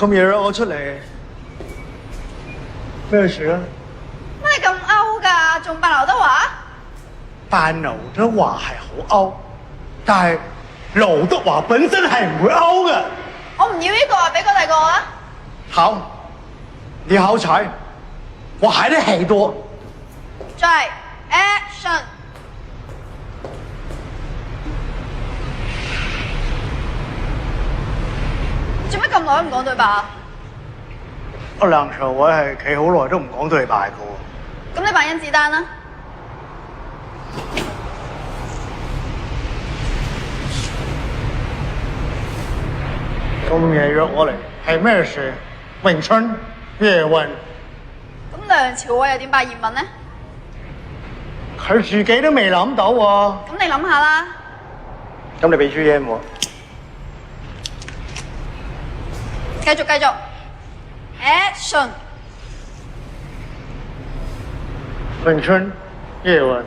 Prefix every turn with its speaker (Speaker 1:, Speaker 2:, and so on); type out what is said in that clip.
Speaker 1: 咁夜約我出嚟，咩事啊？
Speaker 2: 乜你咁勾㗎？仲扮劉德華？
Speaker 1: 扮劉德華係好勾，但係劉德華本身係唔會勾嘅。
Speaker 2: 我唔要呢個啊，俾個第二個啊！
Speaker 1: 好，你好彩，我還得很多。
Speaker 2: 再 action。做乜咁耐都唔講對白啊？
Speaker 1: 我梁朝偉係企好耐都唔講對白嘅喎。
Speaker 2: 咁你扮甄子丹啦。
Speaker 1: 咁夜約我嚟係咩事？詠春、葉問。
Speaker 2: 咁梁朝偉又點扮葉問呢？
Speaker 1: 佢自己都未諗到喎。
Speaker 2: 咁你諗下啦。
Speaker 1: 咁你俾支煙我。
Speaker 2: 繼續 action。
Speaker 1: 詠春、葉問。